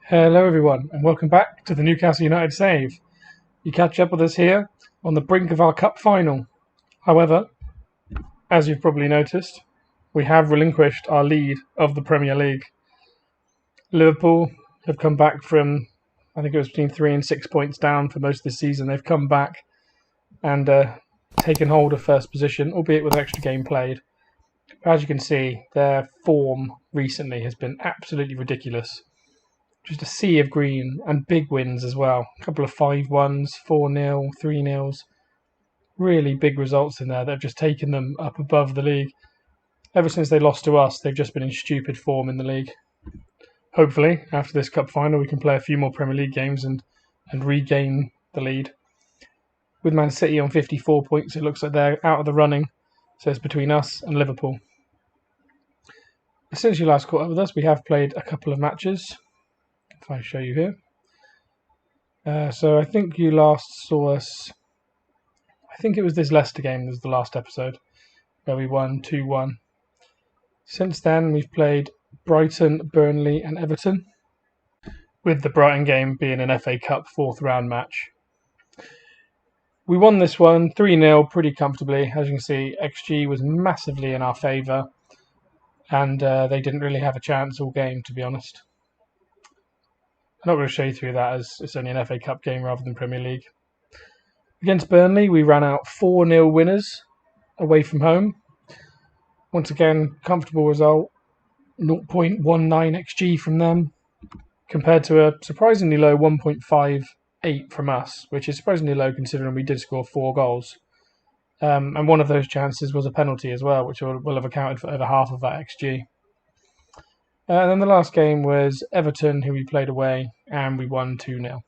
Hello everyone and welcome back to the Newcastle United Save. You catch up with us here on the brink of our cup final. However, as you've probably noticed, we have relinquished our lead of the Premier League. Liverpool have come back from, I think it was between 3 and 6 points down for most of the season. They've come back and taken hold of first position, albeit with extra game played. As you can see, their form recently has been absolutely ridiculous. Just a sea of green and big wins as well. A couple of 5-1s, 4-0, 3-0s. Really big results in there that have just taken them up above the league. Ever since they lost to us, they've just been in stupid form in the league. Hopefully, after this cup final, we can play a few more Premier League games and regain the lead. With Man City on 54 points, it looks like they're out of the running. So it's between us and Liverpool. Since you last caught up with us, we have played a couple of matches. If I show you here. So I think you last saw us, I think it was this Leicester game, was the last episode, where we won 2-1. Since then we've played Brighton, Burnley and Everton, with the Brighton game being an FA Cup 4th round match. We won this one 3-0 pretty comfortably. As you can see, XG was massively in our favour, and they didn't really have a chance all game, to be honest. I'm not going to show you through that as it's only an FA Cup game rather than Premier League. Against Burnley, we ran out 4-0 winners away from home. Once again, comfortable result. 0.19 XG from them, compared to a surprisingly low 1.58 from us, which is surprisingly low considering we did score 4 goals. And one of those chances was a penalty as well, which will have accounted for over half of that XG. And then the last game was Everton, who we played away, and we won 2-0.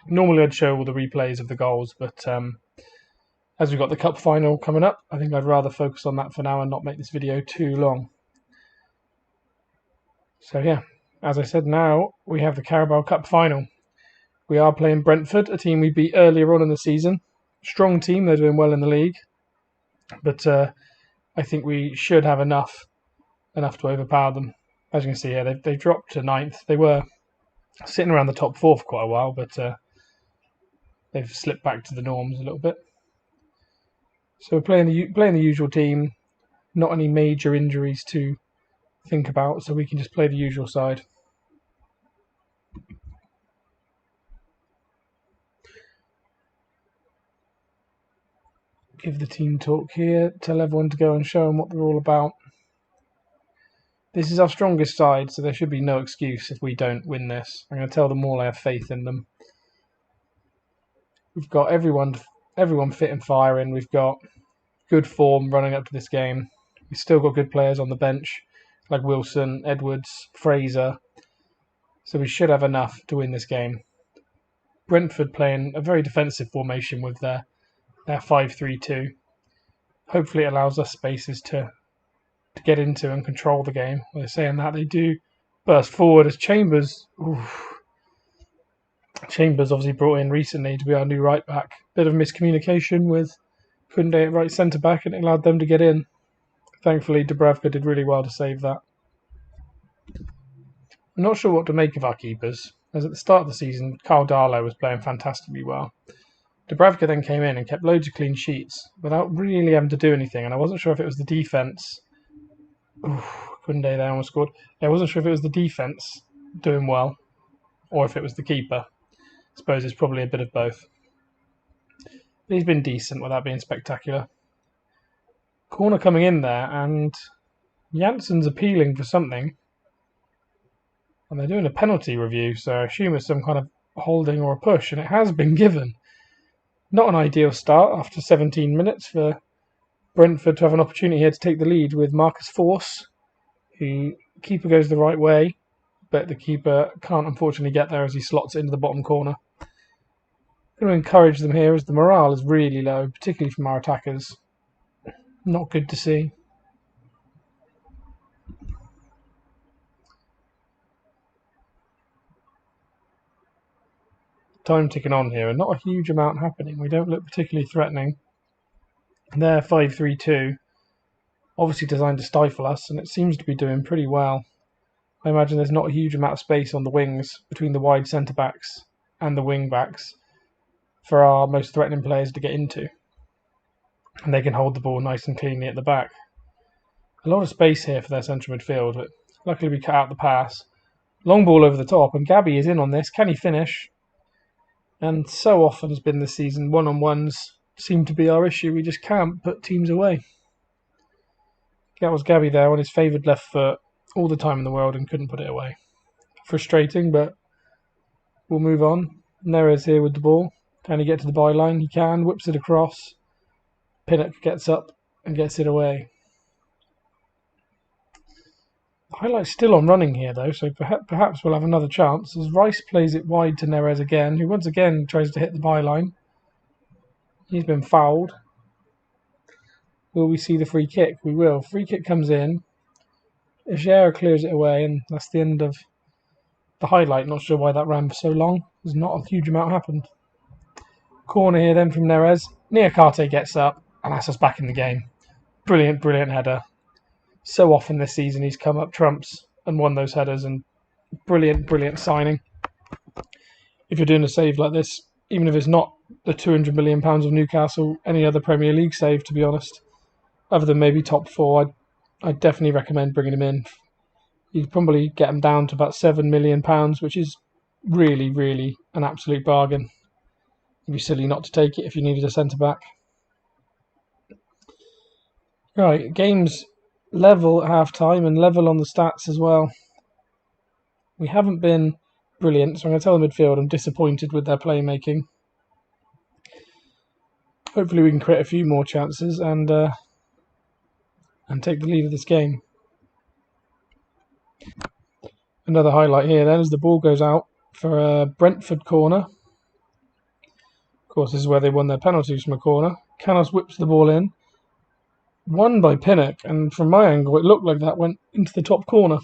Normally I'd show all the replays of the goals, but as we've got the cup final coming up, I think I'd rather focus on that for now and not make this video too long. So yeah, as I said, now we have the Carabao Cup Final. We are playing Brentford, a team we beat earlier on in the season. Strong team, they're doing well in the league, but I think we should have enough to overpower them. As you can see here, they've dropped to 9th. They were sitting around the top 4 for quite a while, but they've slipped back to the norms a little bit. So we're playing the usual team. Not any major injuries to think about, so we can just play the usual side. Give the team talk here. Tell everyone to go and show them what they're all about. This is our strongest side, so there should be no excuse if we don't win this. I'm going to tell them all I have faith in them. We've got everyone fit and firing. We've got good form running up to this game. We've still got good players on the bench, like Wilson, Edwards, Fraser. So we should have enough to win this game. Brentford playing a very defensive formation with their 5-3-2. Hopefully it allows us spaces to get into and control the game. They're saying that they do burst forward as Chambers. Chambers obviously brought in recently to be our new right back. Bit of miscommunication with Kunde at right centre back, and it allowed them to get in. Thankfully, Dubravka did really well to save that. I'm not sure what to make of our keepers, as at the start of the season, Carl Darlow was playing fantastically well. Dubravka then came in and kept loads of clean sheets without really having to do anything, and I wasn't sure if it was the defence. Kunde there almost scored. I wasn't sure if it was the defence doing well or if it was the keeper. I suppose it's probably a bit of both. But he's been decent without being spectacular. Corner coming in there, and Janssen's appealing for something. And they're doing a penalty review, so I assume it's some kind of holding or a push, and it has been given. Not an ideal start after 17 minutes for Brentford to have an opportunity here to take the lead with Marcus Force, who keeper goes the right way, but the keeper can't unfortunately get there as he slots it into the bottom corner. I'm going to encourage them here as the morale is really low, particularly from our attackers. Not good to see. Time ticking on here and not a huge amount happening. We don't look particularly threatening. Their 5-3-2, obviously designed to stifle us, and it seems to be doing pretty well. I imagine there's not a huge amount of space on the wings between the wide centre-backs and the wing-backs for our most threatening players to get into. And they can hold the ball nice and cleanly at the back. A lot of space here for their central midfield, but luckily we cut out the pass. Long ball over the top, and Gabby is in on this. Can he finish? And so often has been this season, one-on-ones seem to be our issue. We just can't put teams away. That was Gabby there on his favoured left foot all the time in the world and couldn't put it away. Frustrating, but we'll move on. Neres here with the ball. Can he get to the byline? He can. Whips it across. Pinnock gets up and gets it away. The highlight's still on running here, though, so perhaps we'll have another chance as Rice plays it wide to Neres again, who once again tries to hit the byline. He's been fouled. Will we see the free kick? We will. Free kick comes in. Ejera clears it away, and that's the end of the highlight. Not sure why that ran for so long. There's not a huge amount happened. Corner here then from Neres. Niakate gets up, and that's us back in the game. Brilliant, brilliant header. So often this season he's come up trumps and won those headers, and brilliant, brilliant signing. If you're doing a save like this, even if it's not the £200 million of Newcastle, any other Premier League save, to be honest, other than maybe top four, I'd definitely recommend bringing him in. You'd probably get him down to about £7 million, which is really, really an absolute bargain. It'd be silly not to take it if you needed a centre-back. Right, game's level at half-time and level on the stats as well. We haven't been brilliant, so I'm going to tell the midfield I'm disappointed with their playmaking. Hopefully we can create a few more chances and take the lead of this game. Another highlight here then as the ball goes out for a Brentford corner. Of course, this is where they won their penalties from a corner. Canos whips the ball in. Won by Pinnock, and from my angle it looked like that went into the top corner.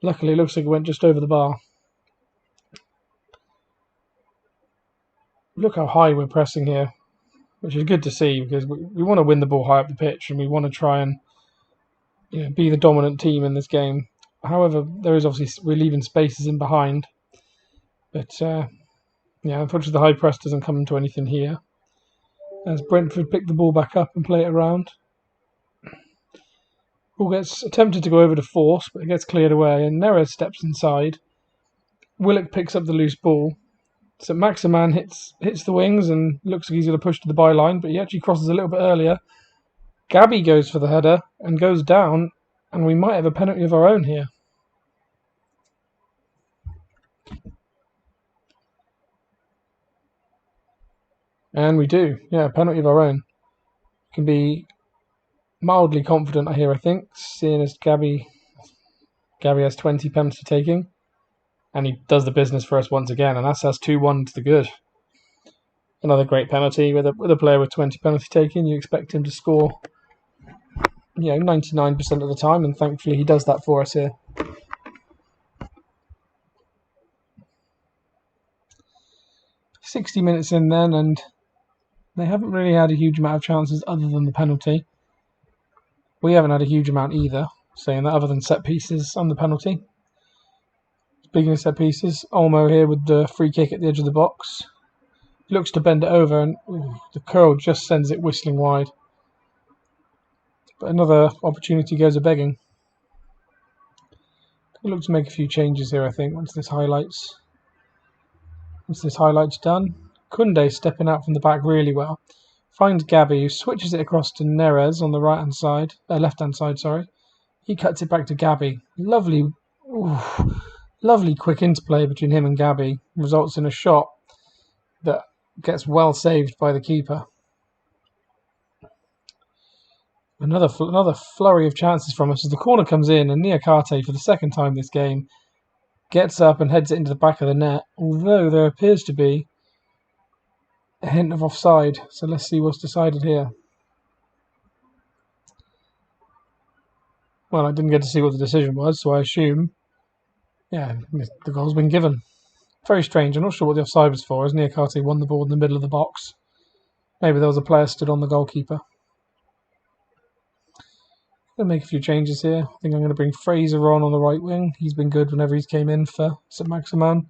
Luckily it looks like it went just over the bar. Look how high we're pressing here, which is good to see because we want to win the ball high up the pitch and we want to try and be the dominant team in this game. However, there is obviously, we're leaving spaces in behind. But unfortunately the high press doesn't come into anything here. As Brentford pick the ball back up and play it around. Ball gets attempted to go over to Force, but it gets cleared away, and Neres steps inside. Willock picks up the loose ball. So Maximan hits the wings and looks like he's going to push to the byline, but he actually crosses a little bit earlier. Gabby goes for the header and goes down, and we might have a penalty of our own here. And we do, penalty of our own. Can be mildly confident here, I think, seeing as Gabby has 20 penalty taking. And he does the business for us once again, and that's us 2-1 to the good. Another great penalty with a player with 20 penalty taking. You expect him to score 99% of the time, and thankfully he does that for us here. "60 minutes in then, and they haven't really had a huge amount of chances other than the penalty. We haven't had a huge amount either, saying that, other than set pieces and the penalty. Speaking of set pieces, Olmo here with the free kick at the edge of the box. He looks to bend it over, and the curl just sends it whistling wide. But another opportunity goes a-begging. We'll look to make a few changes here, I think, once this highlight's done. Koundé stepping out from the back really well. Finds Gabby, who switches it across to Neres on the left-hand side, sorry. He cuts it back to Gabby. Lovely quick interplay between him and Gabby results in a shot that gets well saved by the keeper. Another flurry of chances from us as the corner comes in, and Niakate, for the second time this game, gets up and heads it into the back of the net, although there appears to be a hint of offside. So let's see what's decided here. Well, I didn't get to see what the decision was, so I assume, the goal's been given. Very strange. I'm not sure what the offside was for, as Niakate won the ball in the middle of the box. Maybe there was a player stood on the goalkeeper. Going to make a few changes here. I think I'm going to bring Fraser on the right wing. He's been good whenever he's came in for St Maximin.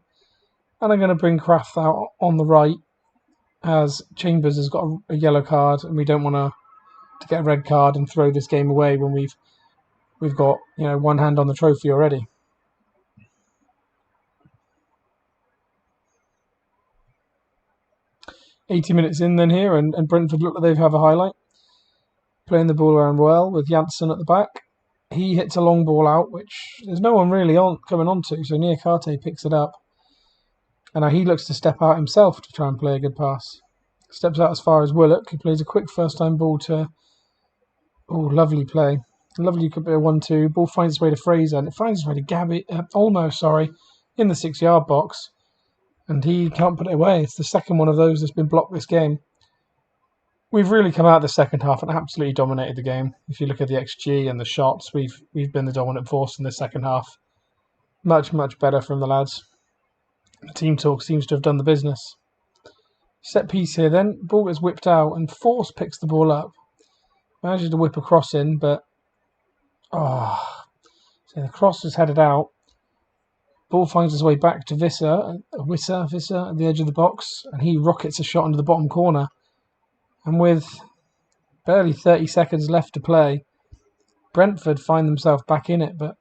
And I'm going to bring Kraft out on the right, as Chambers has got a yellow card, and we don't want to get a red card and throw this game away when we've got one hand on the trophy already. "80 minutes in then here, and Brentford look like they have a highlight. Playing the ball around well with Janssen at the back. He hits a long ball out, which there's no one really coming onto, so Niakate picks it up. And now he looks to step out himself to try and play a good pass. Steps out as far as Willock, who plays a quick first-time ball to... Oh, lovely play. Lovely bit of 1-2. Ball finds its way to Fraser, and it finds its way to Olmo, in the 6-yard box. And he can't put it away. It's the second one of those that's been blocked this game. We've really come out the second half and absolutely dominated the game. If you look at the XG and the shots, we've been the dominant force in the second half. Much, much better from the lads. The team talk seems to have done the business. Set piece here then. Ball gets whipped out and Force picks the ball up. Manages to whip a cross in, but... so the cross is headed out. Ball finds its way back to Visser at the edge of the box, and he rockets a shot into the bottom corner. And with barely 30 seconds left to play, Brentford find themselves back in it, but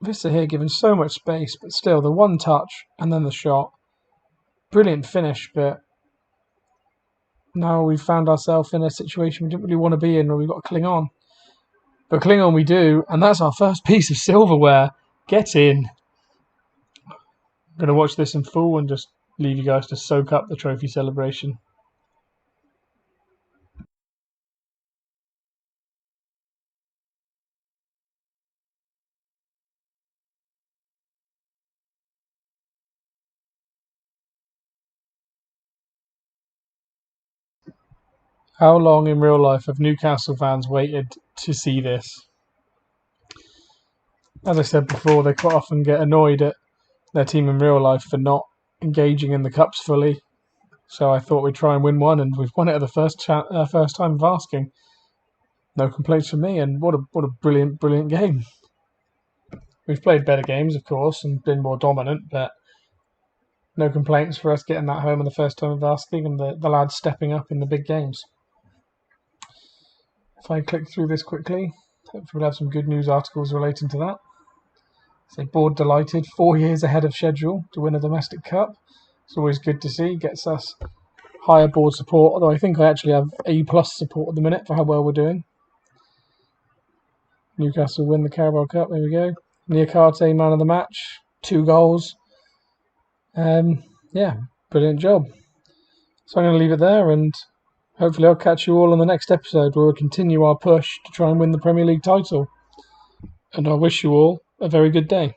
Visser here given so much space, but still the one touch and then the shot. Brilliant finish, but now we've found ourselves in a situation we didn't really want to be in, where we've got to cling on. But cling on we do, and that's our first piece of silverware. Get in. I'm going to watch this in full and just leave you guys to soak up the trophy celebration. How long in real life have Newcastle fans waited to see this? As I said before, they quite often get annoyed at their team in real life for not engaging in the cups fully. So I thought we'd try and win one, and we've won it at the first time of asking. No complaints from me, and what a brilliant, brilliant game. We've played better games, of course, and been more dominant, but no complaints for us getting that home in the first time of asking, and the lads stepping up in the big games. If I click through this quickly, hopefully we'll have some good news articles relating to that. So board delighted, 4 years ahead of schedule to win a domestic cup. It's always good to see, gets us higher board support, although I think I actually have A+ support at the minute for how well we're doing. Newcastle win the Carabao Cup, there we go. Niakate, man of the match, 2 goals. Brilliant job. So I'm going to leave it there, and hopefully I'll catch you all on the next episode, where we'll continue our push to try and win the Premier League title. And I wish you all a very good day.